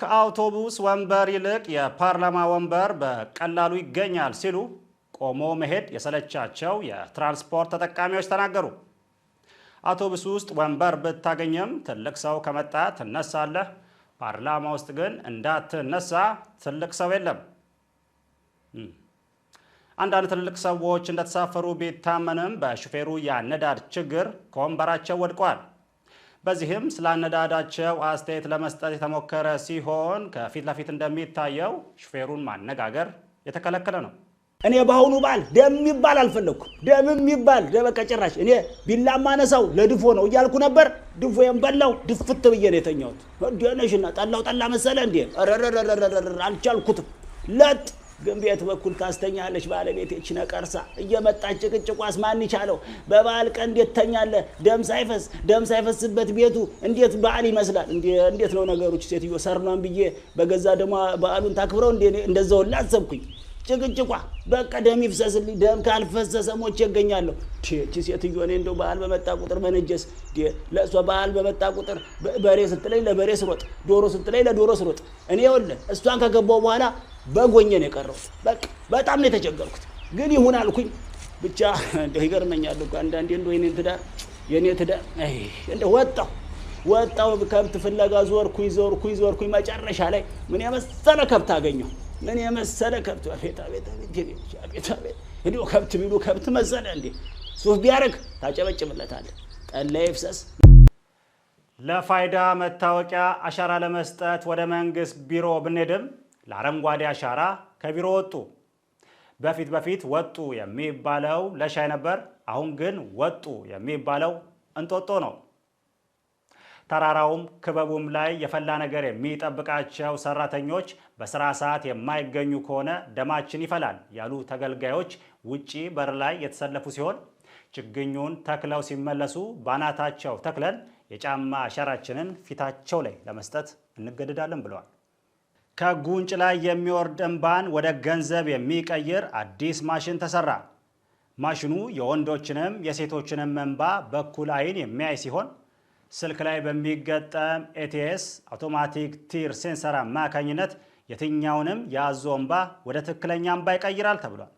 ከአውቶቡስ ወንበር ይልቅ የፓርላማ ወንበር በቀላሉ ይገኛል ሲሉ ቆሞ መሄድ የሰለቻቸው የትራንስፖርት ተጠቃሚዎች ተናገሩ። አውቶቡስ ውስጥ ወንበር ብታገኝም ትልቅ ሰው ከመጣ ትነሳለህ፣ ፓርላማ ውስጥ ግን እንዳትነሳ ትልቅ ሰው የለም። አንዳንድ ትልቅ ሰዎች እንደተሳፈሩ ቢታመንም በሹፌሩ የአነዳድ ችግር ከወንበራቸው ወድቀዋል። በዚህም ስለ አነዳዳቸው አስተያየት ለመስጠት የተሞከረ ሲሆን ከፊት ለፊት እንደሚታየው ሹፌሩን ማነጋገር የተከለከለ ነው። እኔ በአሁኑ በዓል ደም የሚባል አልፈለኩም። ደም የሚባል በቃ ጭራሽ እኔ ቢላ ማነሳው ለድፎ ነው እያልኩ ነበር። ድፎዬን በላው ድፍት ብዬ ነው የተኛሁት። እንዴነሽና ጠላው ጠላ መሰለ እንዴ? አልቻልኩትም። ለጥ ግን ቤት በኩል ታስተኛለች ባለቤቴ እቺ ነቀርሳ እየመጣች ጭቅጭቋስ ማን ይቻለው? በበዓል ቀን እንዴት ተኛለህ? ደም ሳይፈስበት ቤቱ እንዴት በዓል ይመስላል? እንዴት ነው ነገሮች? ሴትዮ ሰርኗን ብዬ በገዛ ደማ በዓሉን ታክብረው እንደዛው ላሰብኩኝ። ጭቅጭቋ በቃ ደም ይፍሰስልኝ፣ ደም ካልፈሰሰ ሞቼ እገኛለሁ። እቺ ሴትዮ እኔ እንደው በዓል በመጣ ቁጥር በነጀስ ለእሷ በዓል በመጣ ቁጥር በሬ ስትለኝ ለበሬ ስሮጥ፣ ዶሮ ስትለኝ ለዶሮ ስሮጥ። እኔ ይኸውልህ እሷን ከገባው በኋላ በጎኘ ነው የቀረሁት። በቃ በጣም ነው የተቸገርኩት። ግን ይሁን አልኩኝ። ብቻ እንደው ይገርመኛል እኮ አንዳንዴ እንደው የኔ ትዳር እንደው ወጣው ከብት ፍለጋ ዞርኩኝ መጨረሻ ላይ ምን የመሰለ ከብት አገኘሁ። ምን የመሰለ ከብት አቤት እንደው ከብት ቢሉ ከብት መሰለ እንዴ! ሱፍ ቢያርግ ታጨበጭብለታለህ። ጠላ ይፍሰስ። ለፋይዳ መታወቂያ አሻራ ለመስጠት ወደ መንግስት ቢሮ ብንሄድም ለአረንጓዴ አሻራ ከቢሮ ወጡ። በፊት ወጡ የሚባለው ለሻይ ነበር። አሁን ግን ወጡ የሚባለው እንጦጦ ነው። ተራራውም ክበቡም ላይ የፈላ ነገር የሚጠብቃቸው ሰራተኞች በስራ ሰዓት የማይገኙ ከሆነ ደማችን ይፈላል ያሉ ተገልጋዮች ውጪ በር ላይ የተሰለፉ ሲሆን ችግኙን ተክለው ሲመለሱ ባናታቸው ተክለን የጫማ አሻራችንን ፊታቸው ላይ ለመስጠት እንገደዳለን ብለዋል። ከጉንጭ ላይ የሚወርድ እንባን ወደ ገንዘብ የሚቀይር አዲስ ማሽን ተሰራ። ማሽኑ የወንዶችንም የሴቶችንም እንባ በኩል አይን የሚያይ ሲሆን ስልክ ላይ በሚገጠም ኤቲኤስ አውቶማቲክ ቲር ሴንሰር አማካኝነት የትኛውንም የአዞ እንባ ወደ ትክክለኛ እንባ ይቀይራል ተብሏል።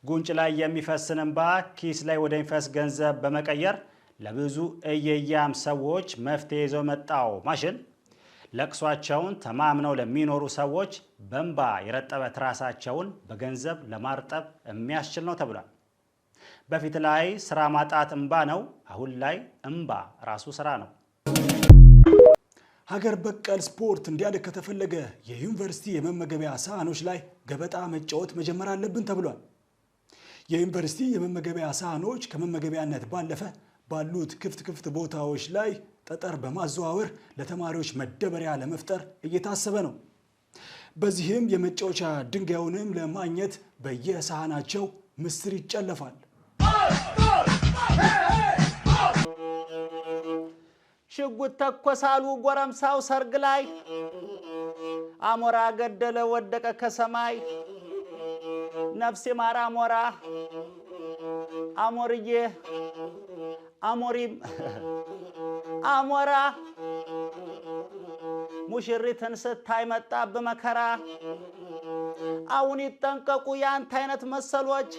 ጉንጭ ላይ የሚፈስን እንባ ኪስ ላይ ወደሚፈስ ገንዘብ በመቀየር ለብዙ እየያም ሰዎች መፍትሄ ይዞ መጣው ማሽን ለቅሷቸውን ተማምነው ለሚኖሩ ሰዎች በእንባ የረጠበ ትራሳቸውን በገንዘብ ለማርጠብ የሚያስችል ነው ተብሏል። በፊት ላይ ስራ ማጣት እንባ ነው፣ አሁን ላይ እንባ ራሱ ስራ ነው። ሀገር በቀል ስፖርት እንዲያድግ ከተፈለገ የዩኒቨርሲቲ የመመገቢያ ሳህኖች ላይ ገበጣ መጫወት መጀመር አለብን ተብሏል። የዩኒቨርሲቲ የመመገቢያ ሳህኖች ከመመገቢያነት ባለፈ ባሉት ክፍት ቦታዎች ላይ ጠጠር በማዘዋወር ለተማሪዎች መደበሪያ ለመፍጠር እየታሰበ ነው። በዚህም የመጫወቻ ድንጋዩንም ለማግኘት በየሳህናቸው ምስር ይጨለፋል። ሽጉጥ ተኮሳሉ ጎረምሳው ሰርግ ላይ አሞራ ገደለ ወደቀ ከሰማይ። ነፍሴ ማር አሞራ አሞርዬ አሞሪም አሞራ ሙሽሪትን ስታይ መጣብ መከራ። አሁን ይጠንቀቁ ያንተ አይነት መሰሎች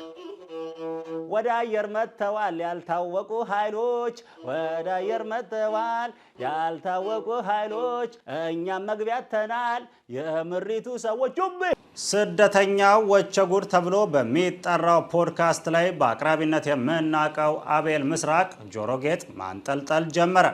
ወደ አየር መጥተዋል ያልታወቁ ኃይሎች፣ ወደ አየር መጥተዋል ያልታወቁ ኃይሎች። እኛም መግቢያተናል የምሪቱ ሰዎች ጁብ። ስደተኛው ወቸጉድ ተብሎ በሚጠራው ፖድካስት ላይ በአቅራቢነት የምናውቀው አቤል ምስራቅ ጆሮጌጥ ማንጠልጠል ጀመረ።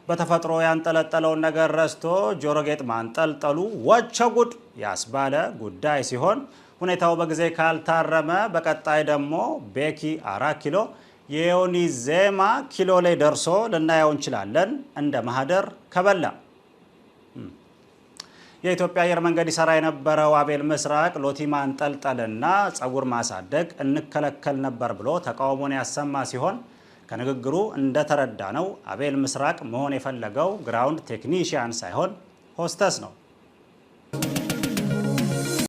በተፈጥሮ ያንጠለጠለውን ነገር ረስቶ ጆሮጌጥ ማንጠልጠሉ ወቸጉድ ያስባለ ጉዳይ ሲሆን ሁኔታው በጊዜ ካልታረመ በቀጣይ ደግሞ ቤኪ 4 ኪሎ የዮኒ ዜማ ኪሎ ላይ ደርሶ ልናየው እንችላለን እንደ ማህደር ከበላ። የኢትዮጵያ አየር መንገድ ይሰራ የነበረው አቤል ምስራቅ ሎቲ ማንጠልጠልና ጸጉር ማሳደግ እንከለከል ነበር ብሎ ተቃውሞን ያሰማ ሲሆን ከንግግሩ እንደተረዳ ነው አቤል ምስራቅ መሆን የፈለገው ግራውንድ ቴክኒሽያን ሳይሆን ሆስተስ ነው።